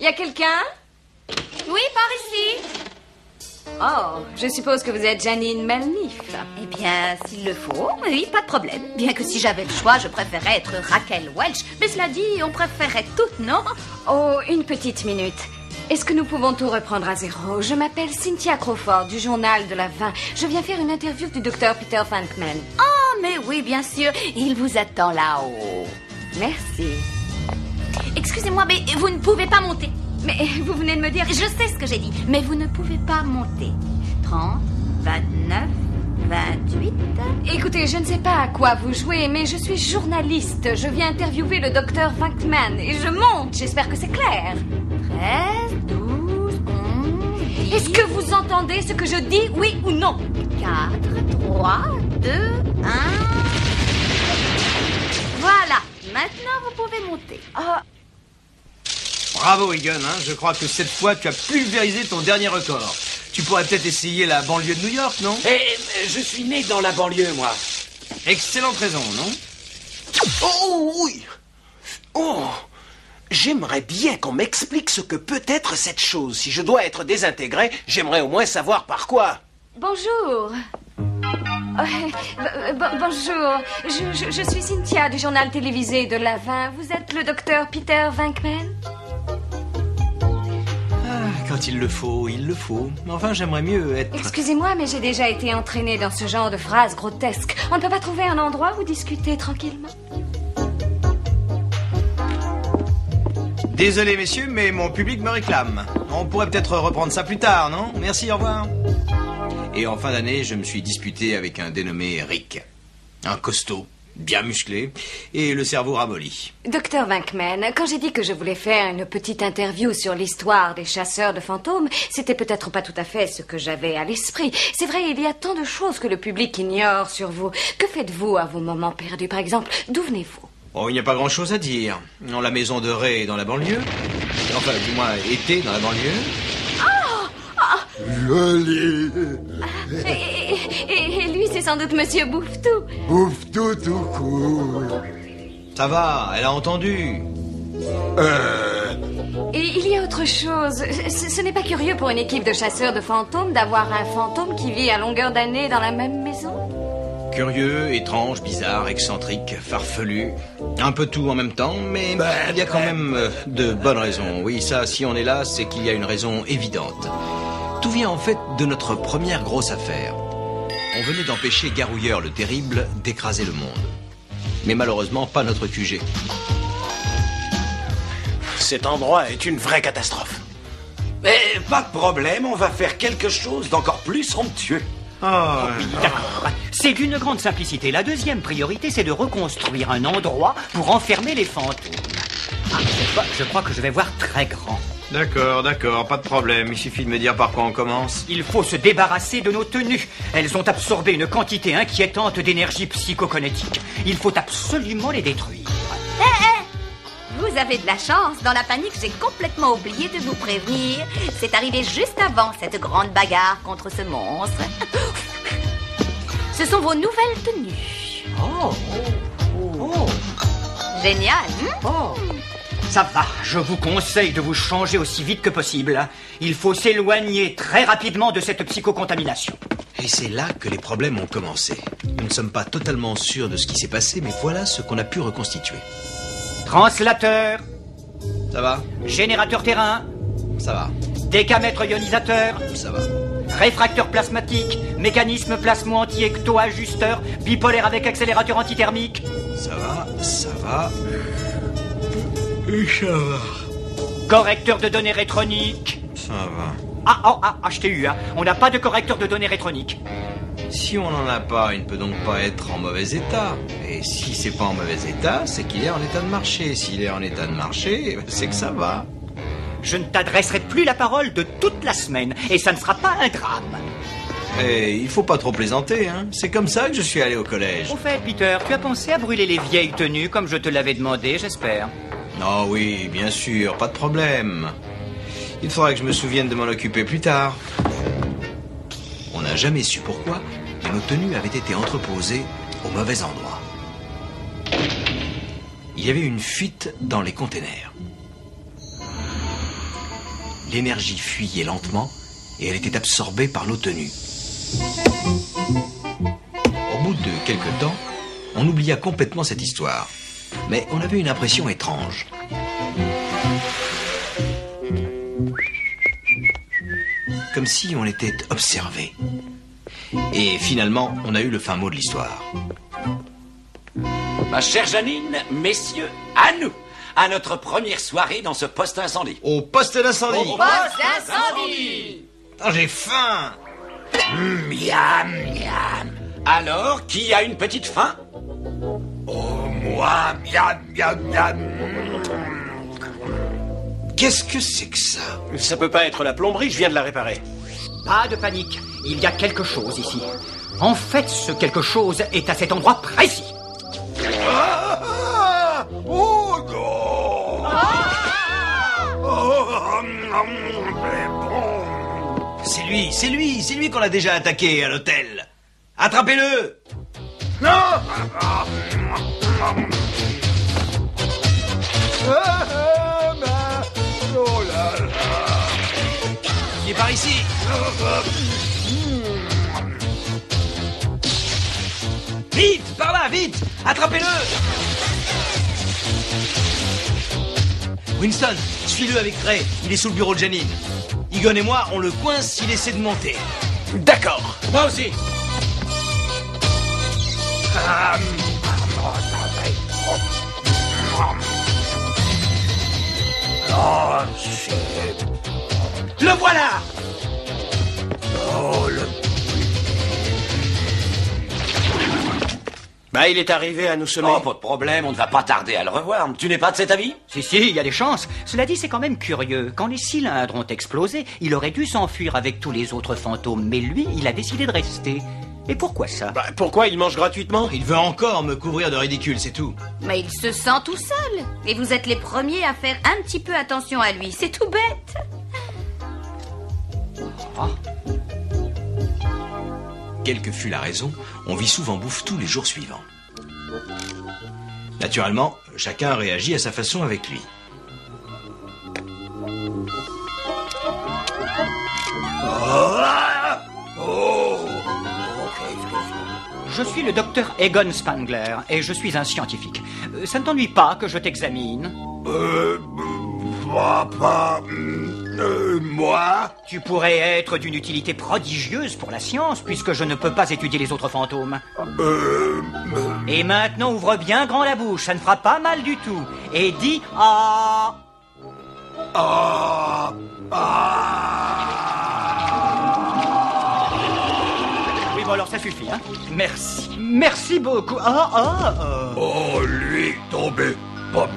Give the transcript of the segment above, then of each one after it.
Y a quelqu'un? Oui, par ici. Oh, je suppose que vous êtes Janine Melnif. Eh bien, s'il le faut, oui, pas de problème. Bien que si j'avais le choix, je préférerais être Raquel Welch. Mais cela dit, on préférait toutes, non? Oh, une petite minute. Est-ce que nous pouvons tout reprendre à zéro? Je m'appelle Cynthia Crawford du journal de la 20. Je viens faire une interview du docteur Peter Venkman. Oh, mais oui, bien sûr. Il vous attend là-haut. Merci. Excusez-moi, mais vous ne pouvez pas monter. Mais vous venez de me dire... Je sais ce que j'ai dit, mais vous ne pouvez pas monter. 30, 29, 28... Écoutez, je ne sais pas à quoi vous jouez, mais je suis journaliste. Je viens interviewer le docteur Venkman et je monte. J'espère que c'est clair. 13, 12, 11, 10... Est-ce que vous entendez ce que je dis, oui ou non? 4, 3, 2, 1... Voilà. Maintenant, vous pouvez monter. Oh... Bravo, Egan, hein. Je crois que cette fois, tu as pulvérisé ton dernier record. Tu pourrais peut-être essayer la banlieue de New York, non? Je suis né dans la banlieue, moi. Excellente raison, non? Oh, oui. Oh, j'aimerais bien qu'on m'explique ce que peut être cette chose. Si je dois être désintégré, j'aimerais au moins savoir par quoi. Bonjour. Bonjour. Je suis Cynthia du journal télévisé de la 20. Vous êtes le docteur Peter Venkman? Quand il le faut, il le faut. Enfin, j'aimerais mieux être... Excusez-moi, mais j'ai déjà été entraînée dans ce genre de phrases grotesques. On ne peut pas trouver un endroit où discuter tranquillement? Désolé, messieurs, mais mon public me réclame. On pourrait peut-être reprendre ça plus tard, non? Merci, au revoir. Et en fin d'année, je me suis disputé avec un dénommé Rick. Un costaud, bien musclé, et le cerveau ramolli. Docteur Venkman, quand j'ai dit que je voulais faire une petite interview sur l'histoire des chasseurs de fantômes, c'était peut-être pas tout à fait ce que j'avais à l'esprit. C'est vrai, il y a tant de choses que le public ignore sur vous. Que faites-vous à vos moments perdus, par exemple? D'où venez-vous? Oh, il n'y a pas grand-chose à dire. La maison de Ray est dans la banlieue. Enfin, du moins, était dans la banlieue. Joli. Et lui, c'est sans doute Monsieur Bouffetou. Bouffetou tout court. Ça va, elle a entendu. Et il y a autre chose. Ce n'est pas curieux pour une équipe de chasseurs de fantômes d'avoir un fantôme qui vit à longueur d'année dans la même maison? Curieux, étrange, bizarre, excentrique, farfelu. Un peu tout en même temps, mais il y a quand même de bonnes raisons. Oui, ça, si on est là, c'est qu'il y a une raison évidente. Tout vient en fait de notre première grosse affaire. On venait d'empêcher Garouilleur le Terrible d'écraser le monde. Mais malheureusement, pas notre QG. Cet endroit est une vraie catastrophe. Mais pas de problème, on va faire quelque chose d'encore plus somptueux. Oui, d'accord. C'est d'une grande simplicité. La deuxième priorité, c'est de reconstruire un endroit pour enfermer les fantômes. Je crois que je vais voir très grand. D'accord, pas de problème. Il suffit de me dire par quoi on commence. Il faut se débarrasser de nos tenues. Elles ont absorbé une quantité inquiétante d'énergie psychokinétique. Il faut absolument les détruire. Vous avez de la chance. Dans la panique, j'ai complètement oublié de vous prévenir. C'est arrivé juste avant cette grande bagarre contre ce monstre. Ce sont vos nouvelles tenues. Génial, hein? Ça va, je vous conseille de vous changer aussi vite que possible. Il faut s'éloigner très rapidement de cette psychocontamination. Et c'est là que les problèmes ont commencé. Nous ne sommes pas totalement sûrs de ce qui s'est passé, mais voilà ce qu'on a pu reconstituer. Translateur. Ça va? Générateur terrain. Ça va. Décamètre ionisateur. Ça va. Réfracteur plasmatique. Mécanisme plasmo-anti-ecto-ajusteur. Bipolaire avec accélérateur antithermique. Ça va, ça va. Ça va. Correcteur de données rétroniques. Ça va. Je t'ai eu, hein. On n'a pas de correcteur de données rétroniques. Si on n'en a pas, il ne peut donc pas être en mauvais état. Et si c'est pas en mauvais état, c'est qu'il est en état de marché. S'il est en état de marché, c'est que ça va. Je ne t'adresserai plus la parole de toute la semaine, et ça ne sera pas un drame. Et il faut pas trop plaisanter, hein. C'est comme ça que je suis allé au collège. Au fait, Peter, tu as pensé à brûler les vieilles tenues comme je te l'avais demandé, j'espère. Oh oui, bien sûr, pas de problème. Il faudra que je me souvienne de m'en occuper plus tard. On n'a jamais su pourquoi, mais nos tenues avaient été entreposées au mauvais endroit. Il y avait une fuite dans les containers. l'énergie fuyait lentement et elle était absorbée par l'eau tenue. Au bout de quelque temps, on oublia complètement cette histoire. Mais on avait une impression étrange. Comme si on était observé. Et finalement, on a eu le fin mot de l'histoire. Ma chère Janine, messieurs, à nous, à notre première soirée dans ce poste incendie. Au poste d'incendie. Poste d'incendie! Oh, j'ai faim. Miam, miam. Alors, qui a une petite faim? Oh, moi, miam, miam, miam. Qu'est-ce que c'est que ça? Ça peut pas être la plomberie, je viens de la réparer. Pas de panique, il y a quelque chose ici. En fait, ce quelque chose est à cet endroit précis. Ah, oh non. C'est lui qu'on a déjà attaqué à l'hôtel. Attrapez-le! Oh là là. Il est par ici. Vite, par là, vite! Attrapez-le! Winston, suis-le avec Gray. Il est sous le bureau de Janine. Egon et moi, on le coince s'il essaie de monter. D'accord. Moi aussi. Le voilà! Bah, il est arrivé à nous semer. Oh, pas de problème, on ne va pas tarder à le revoir. Tu n'es pas de cet avis? Si, il y a des chances. Cela dit, c'est quand même curieux. Quand les cylindres ont explosé, il aurait dû s'enfuir avec tous les autres fantômes. Mais lui, il a décidé de rester. Et pourquoi ça? Bah, pourquoi il mange gratuitement? Il veut encore me couvrir de ridicule, c'est tout. Mais il se sent tout seul. Et vous êtes les premiers à faire un petit peu attention à lui. C'est tout bête. Quelle que fût la raison, on vit souvent Bouffe-Tout les jours suivants. Naturellement, chacun réagit à sa façon avec lui. Je suis le docteur Egon Spangler et je suis un scientifique. Ça ne t'ennuie pas que je t'examine? Moi? Tu pourrais être d'une utilité prodigieuse pour la science puisque je ne peux pas étudier les autres fantômes. Et maintenant, ouvre bien grand la bouche, ça ne fera pas mal du tout. Et dis « Ah ». Oui, bon alors ça suffit, hein. Merci. Merci beaucoup. Oh, lui, tombé. Pop.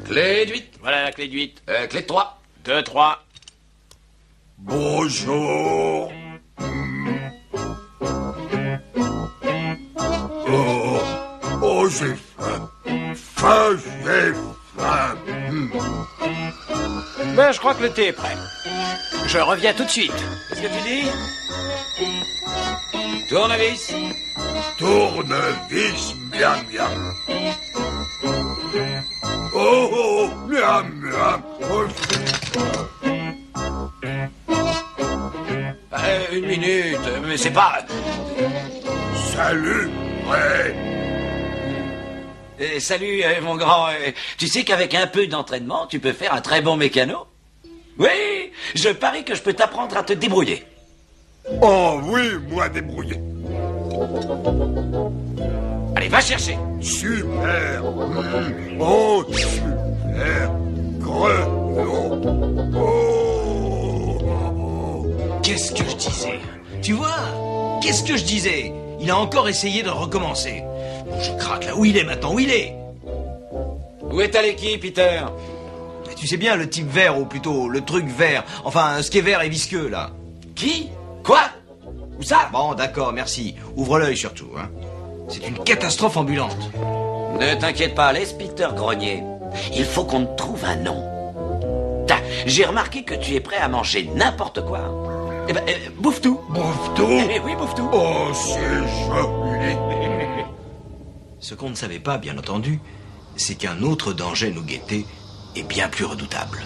Clé de 8. Voilà la clé de 8. Clé de 3. 2, 3. Bonjour. Oh, j'ai faim. J'ai faim. Ben, je crois que le thé est prêt. Je reviens tout de suite. Qu'est-ce que tu dis? Tournevis. Tournevis, miam, miam. Oh, miam, miam. Oh, Une minute, mais c'est pas... salut, ouais. Salut, mon grand. Tu sais qu'avec un peu d'entraînement, tu peux faire un très bon mécano? Oui, je parie que je peux t'apprendre à te débrouiller. Oh oui, moi débrouillé. Allez, va chercher. Super. Oh, super. Grelot. Oh. Qu'est-ce que je disais? Tu vois? Qu'est-ce que je disais? Il a encore essayé de recommencer. Je craque là. Où il est maintenant? Où il est? Où est ta l'équipe, Peter? Tu sais bien, le type vert, ou plutôt le truc vert. Enfin, ce qui est vert et visqueux, là. Qui? Quoi? Où ça? Bon, d'accord, merci. Ouvre l'œil surtout, hein. C'est une catastrophe ambulante. Ne t'inquiète pas, laisse Peter grogner. Il faut qu'on te trouve un nom. J'ai remarqué que tu es prêt à manger n'importe quoi. Eh ben, Bouffe-Tout. Bouffe-Tout? Eh oui, Bouffe-Tout. Oh, c'est joli. Ce qu'on ne savait pas, bien entendu, c'est qu'un autre danger nous guettait et bien plus redoutable.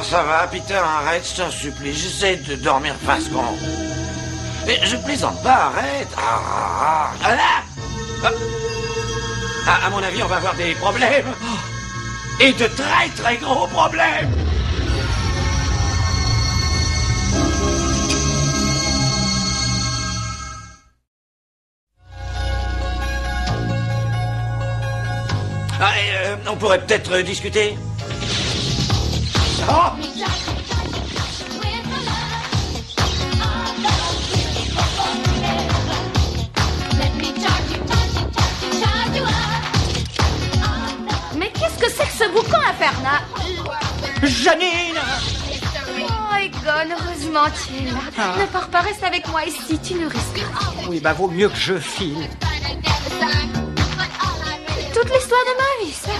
Ça va, Peter, arrête, je t'en supplie. J'essaie de dormir facilement. Mais je plaisante pas, arrête. À mon avis, on va avoir des problèmes. Et de très très gros problèmes. On pourrait peut-être discuter. Oh! Mais qu'est-ce que c'est que ce boucan infernal? Janine! Oh, Egon, heureusement tu es là. Ne pars pas, reste avec moi ici, tu ne risques rien. Oui, vaut mieux que je file. Toute l'histoire de ma vie, ça.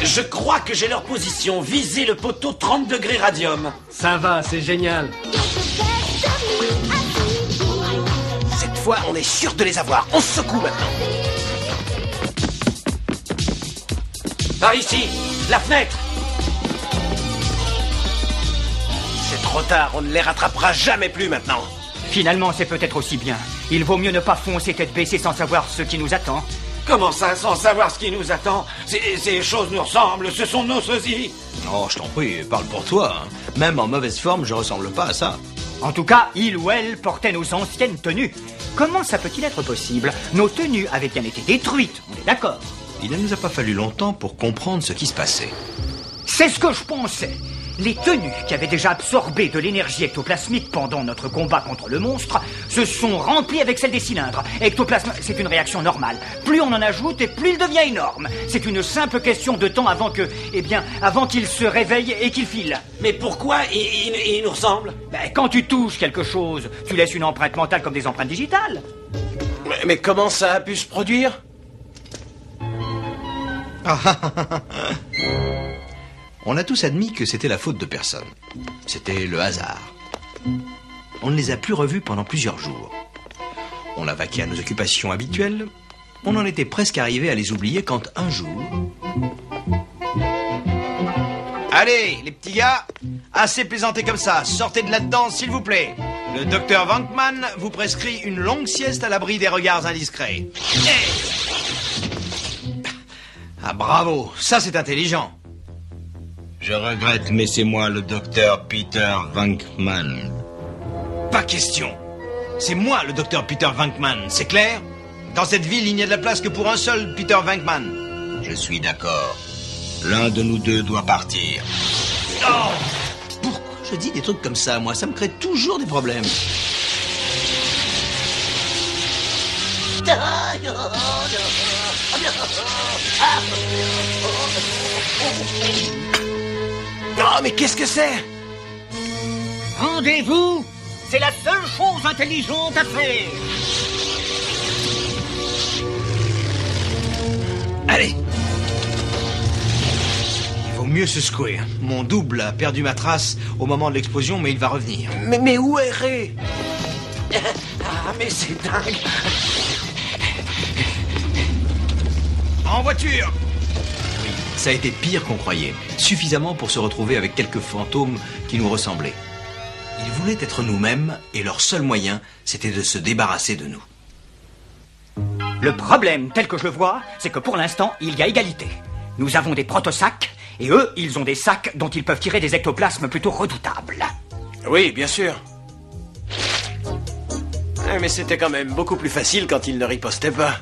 Je crois que j'ai leur position. Visez le poteau 30 degrés radium. Ça va, c'est génial. Cette fois, on est sûr de les avoir. On se secoue maintenant. Par ici, la fenêtre. C'est trop tard, on ne les rattrapera jamais plus maintenant. Finalement, c'est peut-être aussi bien. Il vaut mieux ne pas foncer tête baissée sans savoir ce qui nous attend. Comment ça, sans savoir ce qui nous attend? Ces choses nous ressemblent, ce sont nos sosies. Oh, je t'en prie, parle pour toi. Hein. Même en mauvaise forme, je ressemble pas à ça. En tout cas, il ou elle portait nos anciennes tenues. Comment ça peut-il être possible? Nos tenues avaient bien été détruites, on est d'accord. Il ne nous a pas fallu longtemps pour comprendre ce qui se passait. C'est ce que je pensais. Les tenues qui avaient déjà absorbé de l'énergie ectoplasmique pendant notre combat contre le monstre se sont remplies avec celle des cylindres. Ectoplasme, c'est une réaction normale. Plus on en ajoute et plus il devient énorme. C'est une simple question de temps avant qu'il se réveille et qu'il file. Mais pourquoi il nous ressemble? Quand tu touches quelque chose, tu laisses une empreinte mentale comme des empreintes digitales. Mais comment ça a pu se produire? On a tous admis que c'était la faute de personne. C'était le hasard. On ne les a plus revus pendant plusieurs jours. On a vaqué à nos occupations habituelles. On en était presque arrivé à les oublier quand un jour... Allez, les petits gars, assez plaisanté comme ça. Sortez de là-dedans, s'il vous plaît. Le docteur Venkman vous prescrit une longue sieste à l'abri des regards indiscrets. Ah, bravo, ça c'est intelligent. Je regrette, mais c'est moi le docteur Peter Venkman. Pas question. C'est moi le docteur Peter Venkman, c'est clair? Dans cette ville, il n'y a de la place que pour un seul Peter Venkman. Je suis d'accord. L'un de nous deux doit partir. Oh! Pourquoi je dis des trucs comme ça, moi? Ça me crée toujours des problèmes. Oh, mais qu'est-ce que c'est? Rendez-vous, c'est la seule chose intelligente à faire. Allez. Il vaut mieux se secouer. Mon double a perdu ma trace au moment de l'explosion, mais il va revenir. Mais où est Ray? Ah, mais c'est dingue. En voiture! Oui, ça a été pire qu'on croyait. Suffisamment pour se retrouver avec quelques fantômes qui nous ressemblaient. Ils voulaient être nous-mêmes et leur seul moyen, c'était de se débarrasser de nous. Le problème, tel que je le vois, c'est que pour l'instant, il y a égalité. Nous avons des protosacs, et eux, ils ont des sacs dont ils peuvent tirer des ectoplasmes plutôt redoutables. Oui, bien sûr. Mais c'était quand même beaucoup plus facile quand ils ne ripostaient pas.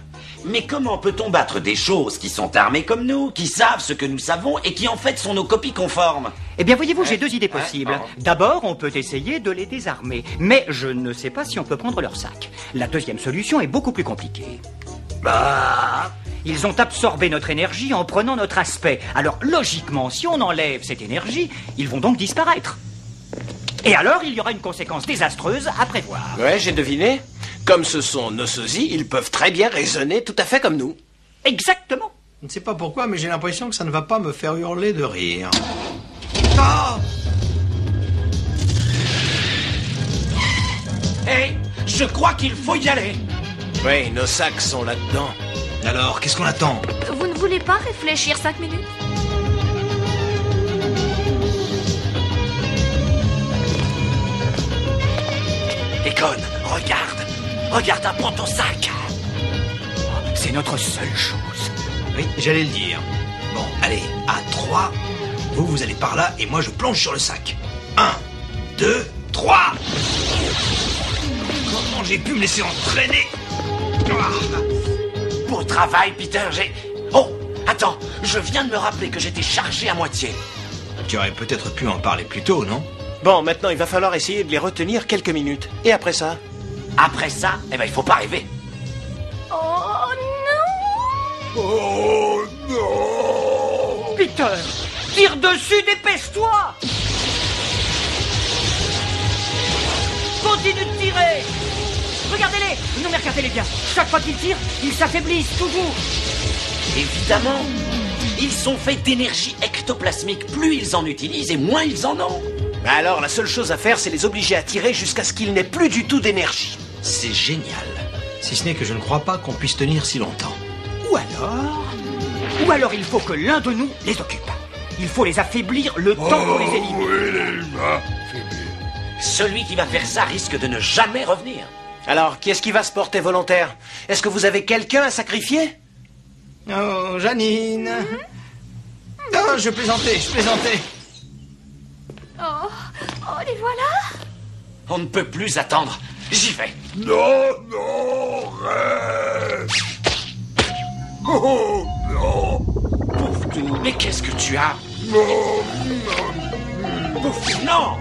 Mais comment peut-on battre des choses qui sont armées comme nous, qui savent ce que nous savons et qui en fait sont nos copies conformes? Eh bien, voyez-vous, j'ai deux idées possibles. D'abord, on peut essayer de les désarmer, mais je ne sais pas si on peut prendre leur sac. La deuxième solution est beaucoup plus compliquée. Ils ont absorbé notre énergie en prenant notre aspect. Alors, logiquement, si on enlève cette énergie, ils vont donc disparaître. Et alors, il y aura une conséquence désastreuse à prévoir. Ouais, j'ai deviné. Comme ce sont nos sosies, ils peuvent très bien raisonner tout à fait comme nous. Exactement. Je ne sais pas pourquoi, mais j'ai l'impression que ça ne va pas me faire hurler de rire. Ah! Hé, je crois qu'il faut y aller. Oui, nos sacs sont là-dedans. Alors, qu'est-ce qu'on attend? Vous ne voulez pas réfléchir 5 minutes? Econ, regarde. Regarde, apprends ton sac. C'est notre seule chose. Oui, j'allais le dire. Bon, allez, à 3, vous allez par là et moi je plonge sur le sac. 1, 2, 3. Comment j'ai pu me laisser entraîner? Beau travail, Peter, Oh, attends, je viens de me rappeler que j'étais chargé à moitié. Tu aurais peut-être pu en parler plus tôt, non? Bon, maintenant, il va falloir essayer de les retenir quelques minutes. Et après ça? Après ça, eh ben, il faut pas rêver. Oh non! Oh non! Peter, tire dessus, dépêche-toi! Continue de tirer! Regardez-les! Non mais regardez-les bien! Chaque fois qu'ils tirent, ils s'affaiblissent toujours! Évidemment, ils sont faits d'énergie ectoplasmique. Plus ils en utilisent et moins ils en ont. Alors, la seule chose à faire, c'est les obliger à tirer jusqu'à ce qu'il n'ait plus du tout d'énergie. C'est génial. Si ce n'est que je ne crois pas qu'on puisse tenir si longtemps. Ou alors il faut que l'un de nous les occupe. Il faut les affaiblir le temps qu'on les élimine. Celui qui va faire ça risque de ne jamais revenir. Alors, qui est-ce qui va se porter volontaire? Est-ce que vous avez quelqu'un à sacrifier? Oh, Janine. Non, je plaisantais. Oh, les voilà! On ne peut plus attendre. J'y vais. Non, reste. Oh, non. Pouftou, mais qu'est-ce que tu as? Non, Pouftou, non!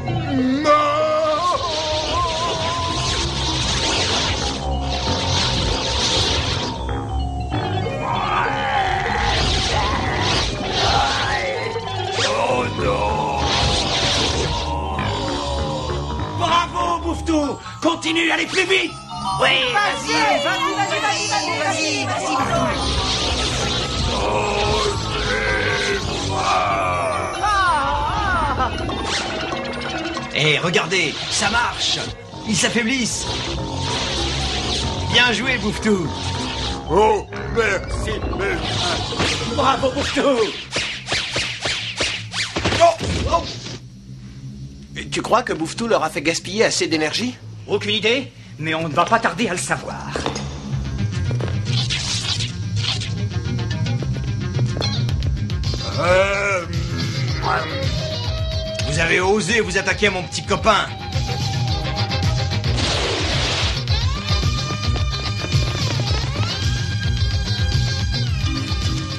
oh non. Bravo, Pouftou! Continue, allez plus vite! Oui, vas-y! Hé, regardez, ça marche. Ils s'affaiblissent. Bien joué, Bouftou. Oh, merci. Bravo, Pouftou! Et tu crois que Bouftou leur a fait gaspiller assez d'énergie? Aucune idée, mais on ne va pas tarder à le savoir. Vous avez osé vous attaquer à mon petit copain.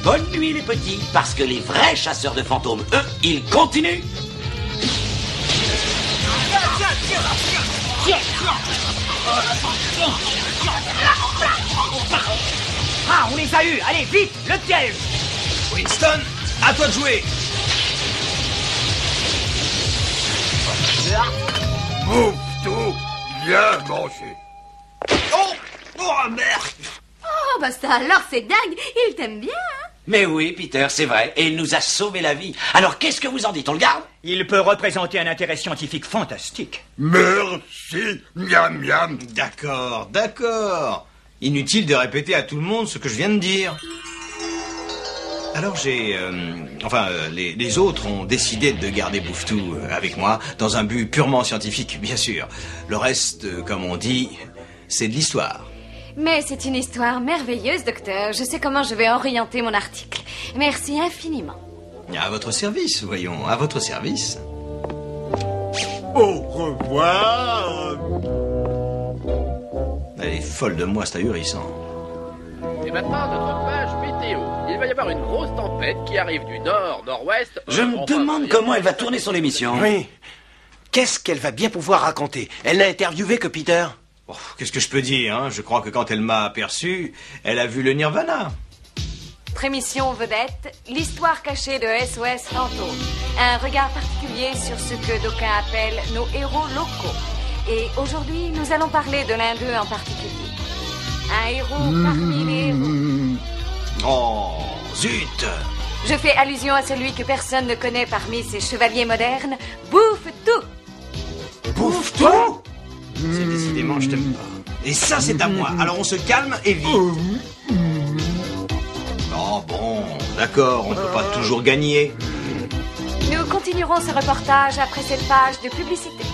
Bonne nuit, les petits, parce que les vrais chasseurs de fantômes, eux, ils continuent. Ah, on les a eus! Allez, vite, le piège! Winston, à toi de jouer. Bouftou, bien mangé. Oh, merde. Oh, bah ça alors, c'est dingue! Il t'aime bien, hein? Mais oui, Peter, c'est vrai, et il nous a sauvé la vie. Alors, qu'est-ce que vous en dites? On le garde? Il peut représenter un intérêt scientifique fantastique. Merci, miam miam. D'accord. Inutile de répéter à tout le monde ce que je viens de dire. Alors les autres ont décidé de garder Bouftou avec moi, dans un but purement scientifique, bien sûr. Le reste, comme on dit, c'est de l'histoire. Mais c'est une histoire merveilleuse, docteur. Je sais comment je vais orienter mon article. Merci infiniment. À votre service, voyons, à votre service. Au revoir. Elle est folle de moi, c'est ahurissant. Et maintenant, notre page météo. Il va y avoir une grosse tempête qui arrive du nord, nord-ouest. Je me demande comment elle va tourner son émission. Oui. Qu'est-ce qu'elle va bien pouvoir raconter? Elle n'a interviewé que Peter. Oh, qu'est-ce que je peux dire, hein? Je crois que quand elle m'a aperçu, elle a vu le Nirvana. Prémission vedette, l'histoire cachée de SOS Fantôme. Un regard particulier sur ce que d'aucuns appellent nos héros locaux. Et aujourd'hui, nous allons parler de l'un d'eux en particulier. Un héros parmi les héros. Oh, zut! Je fais allusion à celui que personne ne connaît parmi ces chevaliers modernes, Bouffe tout. Bouffe tout! C'est décidément, je t'aime pas. Et ça, c'est à moi. Alors on se calme et vite. Oh bon, d'accord, on ne peut pas toujours gagner. Nous continuerons ce reportage après cette page de publicité.